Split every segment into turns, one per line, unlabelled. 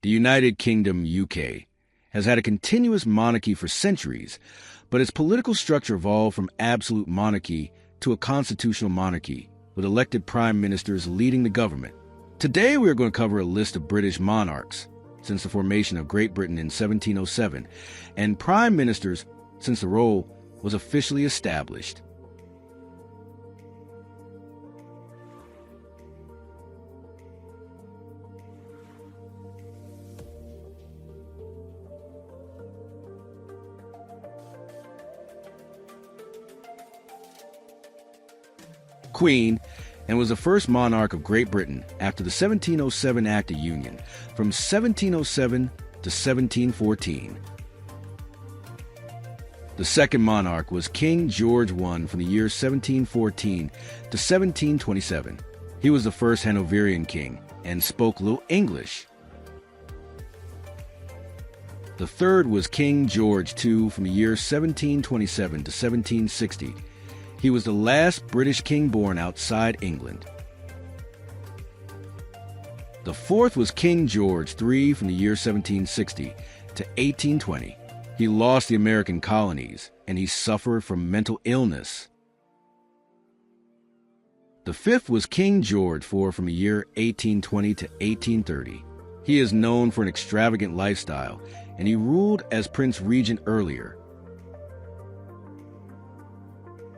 The United Kingdom, UK, has had a continuous monarchy for centuries, but its political structure evolved from absolute monarchy to a constitutional monarchy, with elected prime ministers leading the government. Today we are going to cover a list of British monarchs since the formation of Great Britain in 1707, and prime ministers since the role was officially established. Queen, and was the first monarch of Great Britain after the 1707 Act of Union, from 1707 to 1714. The second monarch was King George I from the year 1714 to 1727. He was the first Hanoverian king and spoke little English. The third was King George II from the year 1727 to 1760. He was the last British king born outside England. The fourth was King George III from the year 1760 to 1820. He lost the American colonies, and he suffered from mental illness. The fifth was King George IV from the year 1820 to 1830. He is known for an extravagant lifestyle, and he ruled as Prince Regent earlier.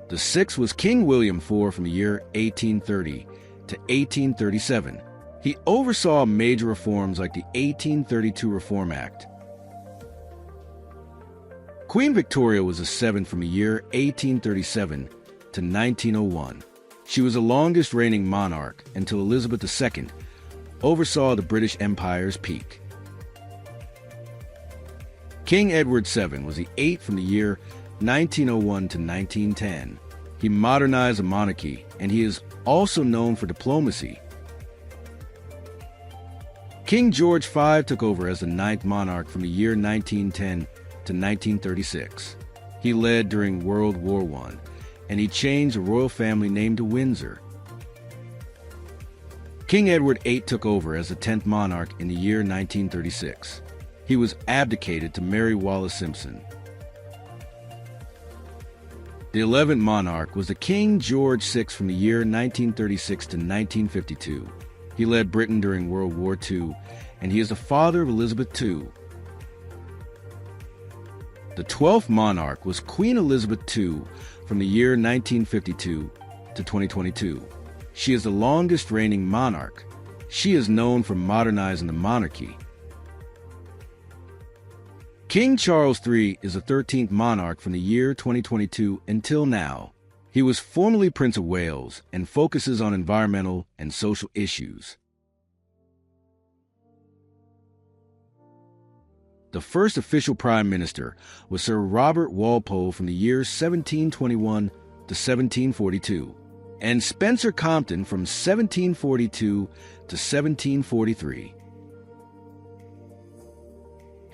The sixth was King William IV from the year 1830 to 1837. He oversaw major reforms like the 1832 Reform Act. Queen Victoria was the seventh from the year 1837 to 1901. She was the longest reigning monarch until Elizabeth II oversaw the British Empire's peak. King Edward VII was the eighth from the year 1901 to 1910. He modernized the monarchy, and he is also known for diplomacy. King George V took over as the ninth monarch from the year 1910 to 1936. He led during World War I, and he changed the royal family name to Windsor. King Edward VIII took over as the 10th monarch in the year 1936. He was abdicated to Mary Wallis Simpson. The 11th monarch was the King George VI from the year 1936 to 1952. He led Britain during World War II, and he is the father of Elizabeth II. The 12th monarch was Queen Elizabeth II from the year 1952 to 2022. She is the longest reigning monarch. She is known for modernizing the monarchy. King Charles III is the 13th monarch from the year 2022 until now. He was formerly Prince of Wales and focuses on environmental and social issues. The first official prime minister was Sir Robert Walpole from the years 1721 to 1742, and Spencer Compton from 1742 to 1743.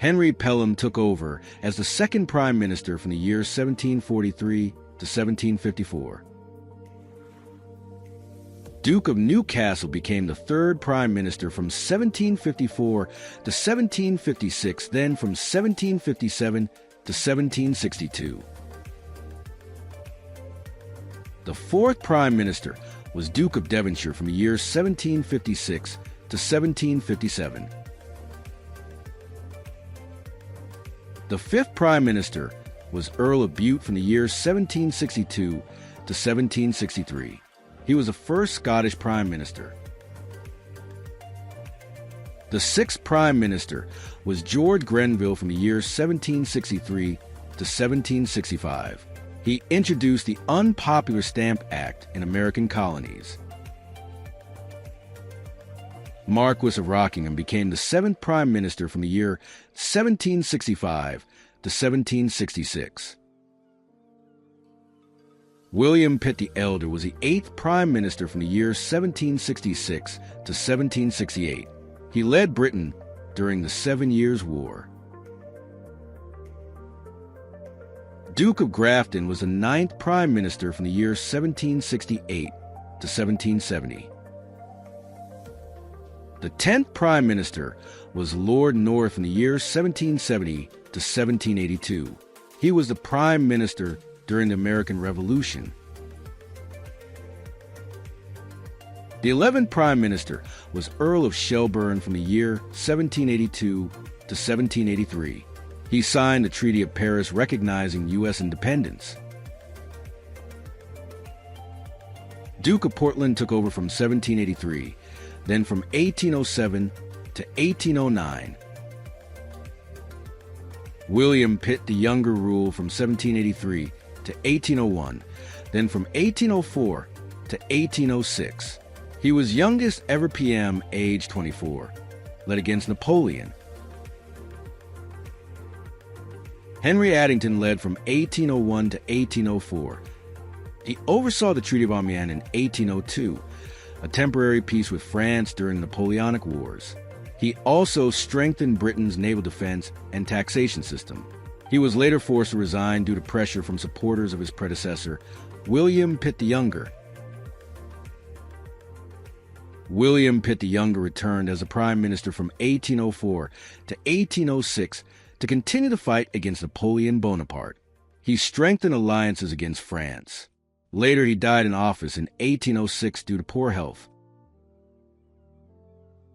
Henry Pelham took over as the second prime minister from the years 1743 to 1754. Duke of Newcastle became the third prime minister from 1754 to 1756, then from 1757 to 1762. The fourth prime minister was Duke of Devonshire from the years 1756 to 1757. The fifth prime minister was Earl of Bute from the years 1762 to 1763. He was the first Scottish prime minister. The sixth prime minister was George Grenville from the years 1763 to 1765. He introduced the Unpopular Stamp Act in American colonies. Marquess of Rockingham became the seventh prime minister from the year 1765 to 1766. William Pitt the Elder was the eighth prime minister from the year 1766 to 1768. He led Britain during the 7 Years' War. Duke of Grafton was the ninth prime minister from the year 1768 to 1770. The 10th prime minister was Lord North in the years 1770 to 1782. He was the Prime Minister during the American Revolution. The 11th Prime Minister was Earl of Shelburne from the year 1782 to 1783. He signed the Treaty of Paris recognizing U.S. independence. Duke of Portland took over from 1783, then from 1807 to 1809. William Pitt the Younger ruled from 1783 to 1801, then from 1804 to 1806. He was youngest ever PM, age 24, led against Napoleon. Henry Addington led from 1801 to 1804. He oversaw the Treaty of Amiens in 1802, a temporary peace with France during the Napoleonic Wars. He also strengthened Britain's naval defense and taxation system. He was later forced to resign due to pressure from supporters of his predecessor, William Pitt the Younger. William Pitt the Younger returned as a prime minister from 1804 to 1806 to continue the fight against Napoleon Bonaparte. He strengthened alliances against France. Later, he died in office in 1806 due to poor health.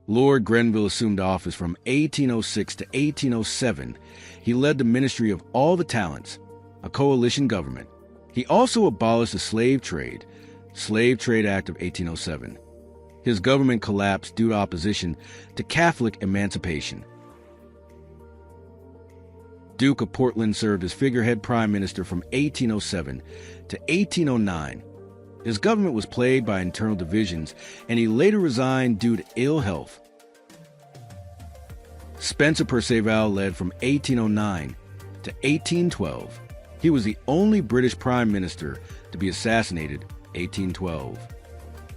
Lord Grenville assumed office from 1806 to 1807. He led the Ministry of All the Talents, a coalition government. He also abolished the Slave Trade Act of 1807. His government collapsed due to opposition to Catholic emancipation. Duke of Portland served as figurehead prime minister from 1807 to 1809. His government was plagued by internal divisions, and he later resigned due to ill health. Spencer Perceval led from 1809 to 1812. He was the only British prime minister to be assassinated 1812.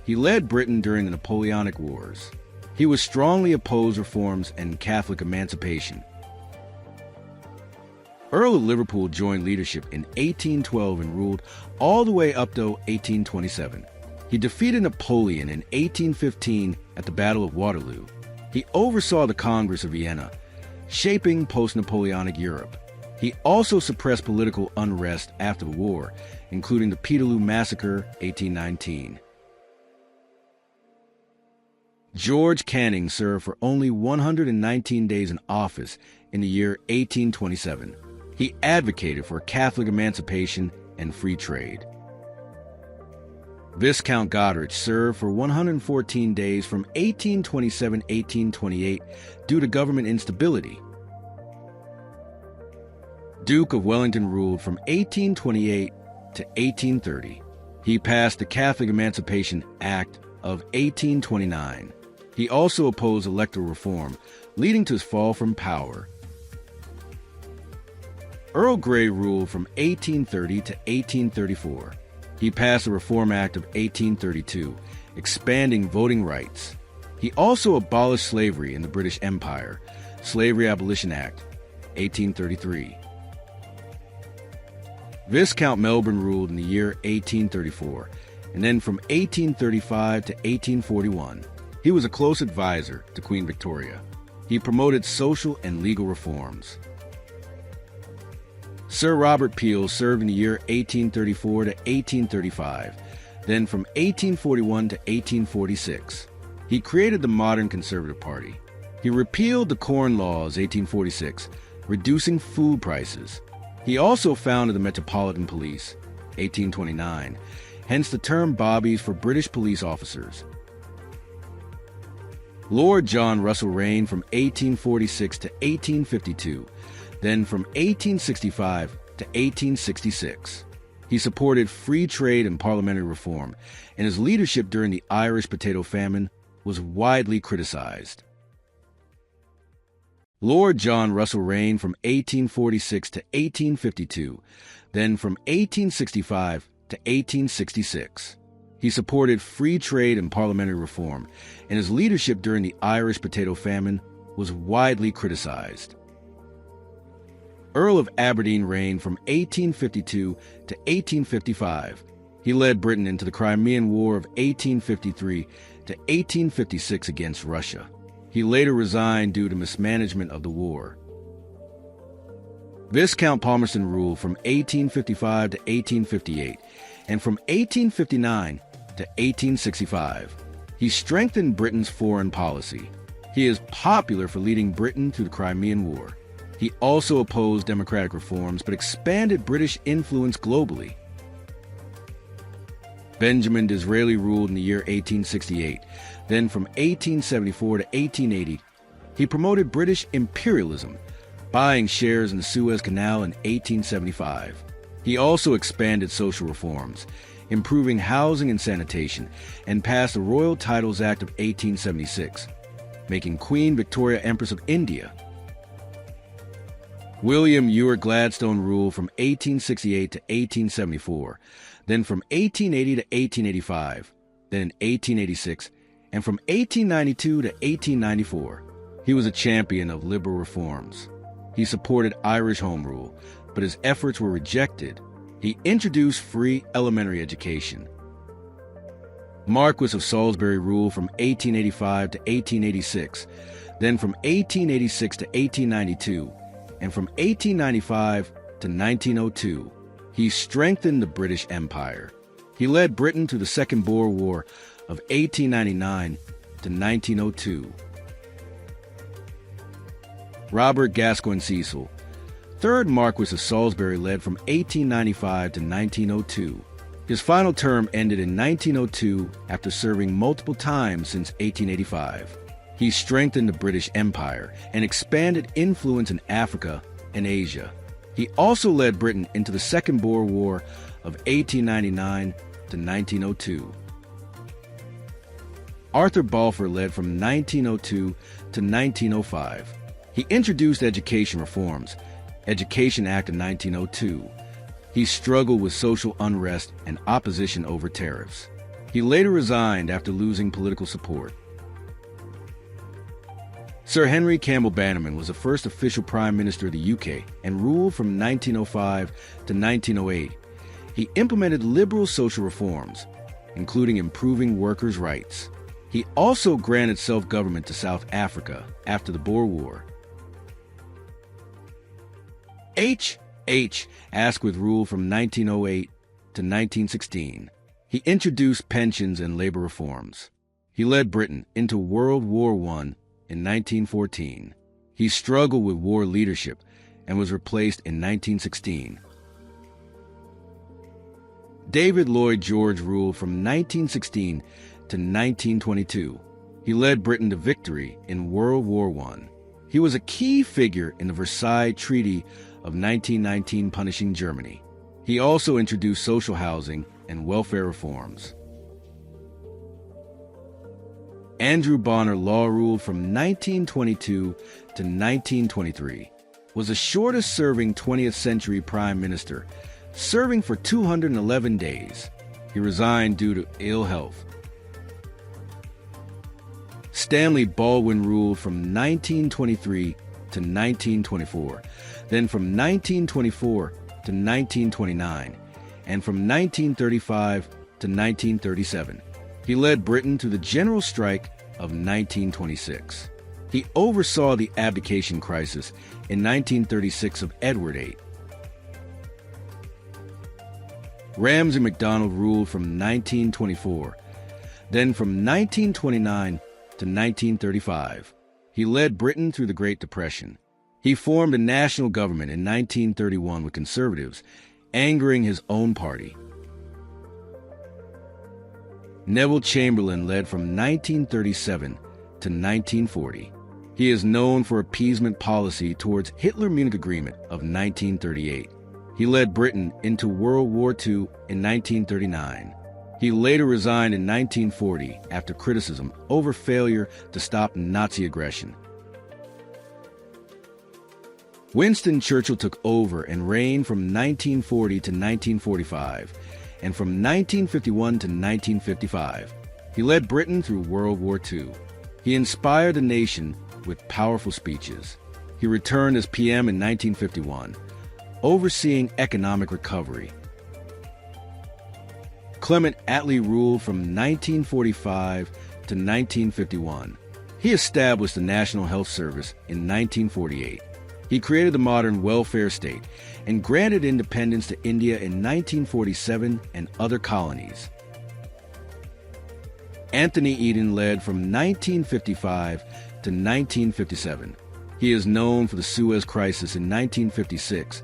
He led Britain during the Napoleonic Wars. He was strongly opposed reforms and Catholic emancipation. Earl of Liverpool joined leadership in 1812 and ruled all the way up to 1827. He defeated Napoleon in 1815 at the Battle of Waterloo. He oversaw the Congress of Vienna, shaping post-Napoleonic Europe. He also suppressed political unrest after the war, including the Peterloo Massacre, 1819. George Canning served for only 119 days in office in the year 1827. He advocated for Catholic emancipation and free trade. Viscount Goderich served for 114 days from 1827-1828 due to government instability. Duke of Wellington ruled from 1828 to 1830. He passed the Catholic Emancipation Act of 1829. He also opposed electoral reform, leading to his fall from power. Earl Grey ruled from 1830 to 1834. He passed the Reform Act of 1832, expanding voting rights. He also abolished slavery in the British Empire, Slavery Abolition Act, 1833. Viscount Melbourne ruled in the year 1834, and then from 1835 to 1841. He was a close advisor to Queen Victoria. He promoted social and legal reforms. Sir Robert Peel served in the year 1834 to 1835, then from 1841 to 1846. He created the modern Conservative Party. He repealed the Corn Laws, 1846, reducing food prices. He also founded the Metropolitan Police, 1829, hence the term bobbies for British police officers. Lord John Russell reigned from 1846 to 1852, then from 1865 to 1866. He supported free trade and parliamentary reform, and his leadership during the Irish potato famine was widely criticized. Lord John Russell reigned from 1846 to 1852, then from 1865 to 1866. He supported free trade and parliamentary reform, and his leadership during the Irish potato famine was widely criticized. Earl of Aberdeen reigned from 1852 to 1855. He led Britain into the Crimean War of 1853 to 1856 against Russia. He later resigned due to mismanagement of the war. Viscount Palmerston ruled from 1855 to 1858 and from 1859 to 1865. He strengthened Britain's foreign policy. He is popular for leading Britain through the Crimean War. He also opposed democratic reforms but expanded British influence globally. Benjamin Disraeli ruled in the year 1868. Then from 1874 to 1880, he promoted British imperialism, buying shares in the Suez Canal in 1875. He also expanded social reforms, improving housing and sanitation, and passed the Royal Titles Act of 1876, making Queen Victoria Empress of India. William Ewart Gladstone ruled from 1868 to 1874, then from 1880 to 1885, then in 1886, and from 1892 to 1894. He was a champion of liberal reforms. He supported Irish Home Rule, but his efforts were rejected. He introduced free elementary education. Marquis of Salisbury ruled from 1885 to 1886, then from 1886 to 1892, and from 1895 to 1902. He strengthened the British Empire. He led Britain to the Second Boer War of 1899 to 1902. Robert Gascoigne Cecil, 3rd Marquis of Salisbury, led from 1895 to 1902. His final term ended in 1902 after serving multiple times since 1885. He strengthened the British Empire and expanded influence in Africa and Asia. He also led Britain into the Second Boer War of 1899 to 1902. Arthur Balfour led from 1902 to 1905. He introduced education reforms, Education Act of 1902. He struggled with social unrest and opposition over tariffs. He later resigned after losing political support. Sir Henry Campbell Bannerman was the first official Prime Minister of the UK and ruled from 1905 to 1908. He implemented liberal social reforms, including improving workers' rights. He also granted self-government to South Africa after the Boer War. H. Asquith ruled from 1908 to 1916. He introduced pensions and labor reforms. He led Britain into World War I in 1914. He struggled with war leadership and was replaced in 1916. David Lloyd George ruled from 1916 to 1922. He led Britain to victory in World War I. He was a key figure in the Versailles Treaty of 1919 punishing Germany. He also introduced social housing and welfare reforms. Andrew Bonar Law ruled from 1922 to 1923, was the shortest-serving 20th century prime minister, serving for 211 days. He resigned due to ill health. Stanley Baldwin ruled from 1923 to 1924, then from 1924 to 1929, and from 1935 to 1937. He led Britain to the General Strike of 1926. He oversaw the abdication crisis in 1936 of Edward VIII. Ramsay MacDonald ruled from 1924, then from 1929 to 1935. He led Britain through the Great Depression. He formed a national government in 1931 with Conservatives, angering his own party. Neville Chamberlain led from 1937 to 1940. He is known for appeasement policy towards Hitler-Munich Agreement of 1938. He led Britain into World War II in 1939. He later resigned in 1940 after criticism over failure to stop Nazi aggression. Winston Churchill took over and reigned from 1940 to 1945, and from 1951 to 1955. He led Britain through World War II. He inspired the nation with powerful speeches. He returned as PM in 1951, overseeing economic recovery. Clement Attlee ruled from 1945 to 1951. He established the National Health Service in 1948. He created the modern welfare state and granted independence to India in 1947 and other colonies. Anthony Eden led from 1955 to 1957. He is known for the Suez Crisis in 1956,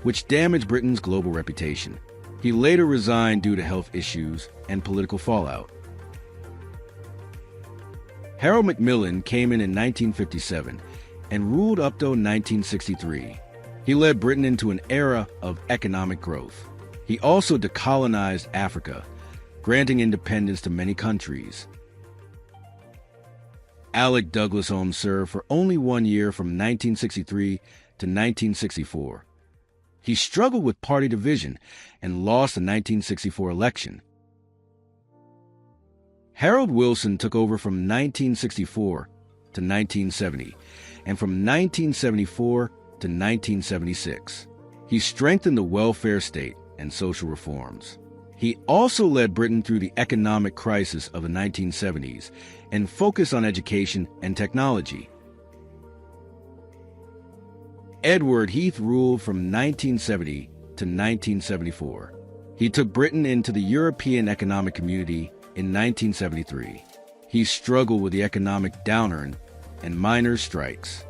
which damaged Britain's global reputation. He later resigned due to health issues and political fallout. Harold Macmillan came in 1957 and ruled up to 1963. He led Britain into an era of economic growth. He also decolonized Africa, granting independence to many countries. Alec Douglas Home served for only 1 year from 1963 to 1964. He struggled with party division and lost the 1964 election. Harold Wilson took over from 1964 to 1970, and from 1974 to 1976. He strengthened the welfare state and social reforms. He also led Britain through the economic crisis of the 1970s and focused on education and technology. Edward Heath ruled from 1970 to 1974. He took Britain into the European Economic Community in 1973. He struggled with the economic downturn and miners' strikes.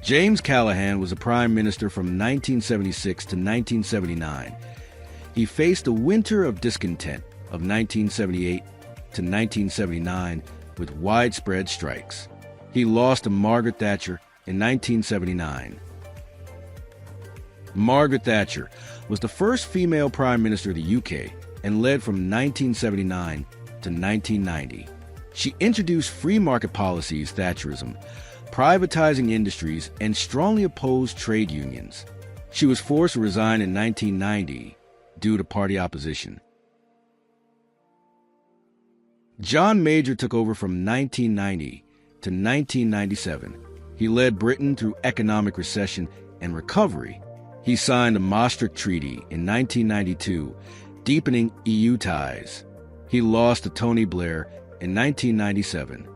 James Callaghan was a prime minister from 1976 to 1979. He faced a winter of discontent of 1978 to 1979 with widespread strikes. He lost to Margaret Thatcher in 1979. Margaret Thatcher was the first female prime minister of the UK and led from 1979 to 1990. She introduced free market policies, Thatcherism, privatizing industries, and strongly opposed trade unions. She was forced to resign in 1990 due to party opposition. John Major took over from 1990 to 1997. He led Britain through economic recession and recovery. He signed the Maastricht Treaty in 1992, deepening EU ties. He lost to Tony Blair in 1997.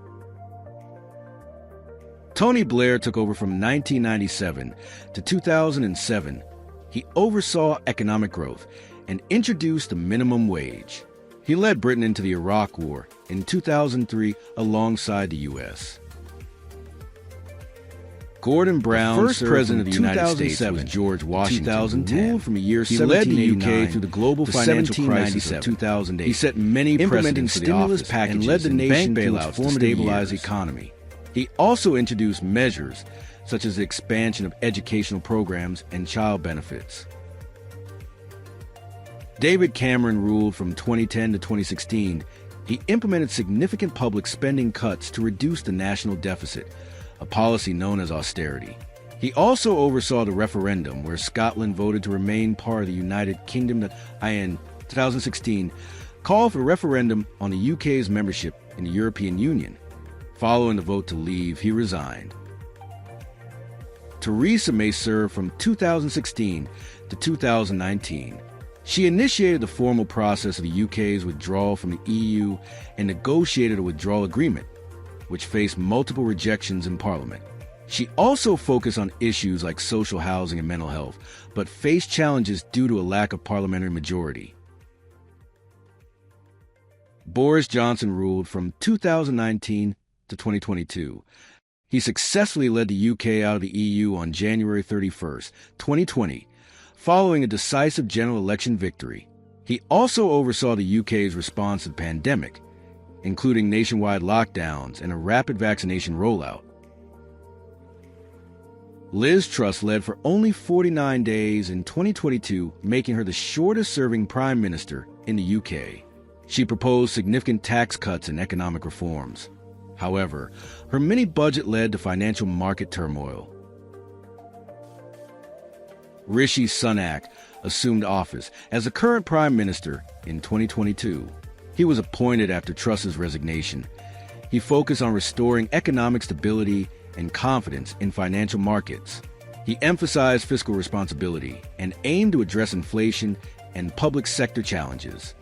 Tony Blair took over from 1997 to 2007. He oversaw economic growth and introduced the minimum wage. He led Britain into the Iraq War in 2003 alongside the U.S. Gordon Brown, the first president of the United States, was George Washington, 2010. Ruled from the year 1789 led the UK through the global financial crisis of 2008. He set many precedents for stimulus packages and led the nation bailouts to stabilize the economy. He also introduced measures such as the expansion of educational programs and child benefits. David Cameron ruled from 2010 to 2016. He implemented significant public spending cuts to reduce the national deficit, a policy known as austerity. He also oversaw the referendum where Scotland voted to remain part of the United Kingdom that in 2016 called for a referendum on the UK's membership in the European Union. Following the vote to leave, he resigned. Theresa May served from 2016 to 2019. She initiated the formal process of the UK's withdrawal from the EU and negotiated a withdrawal agreement, which faced multiple rejections in Parliament. She also focused on issues like social housing and mental health, but faced challenges due to a lack of parliamentary majority. Boris Johnson ruled from 2019 to 2022. He successfully led the UK out of the EU on January 31st, 2020, following a decisive general election victory. He also oversaw the UK's response to the pandemic, including nationwide lockdowns and a rapid vaccination rollout. Liz Truss led for only 49 days in 2022, making her the shortest-serving prime minister in the UK. She proposed significant tax cuts and economic reforms. However, her mini-budget led to financial market turmoil. Rishi Sunak assumed office as the current prime minister in 2022. He was appointed after Truss's resignation. He focused on restoring economic stability and confidence in financial markets. He emphasized fiscal responsibility and aimed to address inflation and public sector challenges.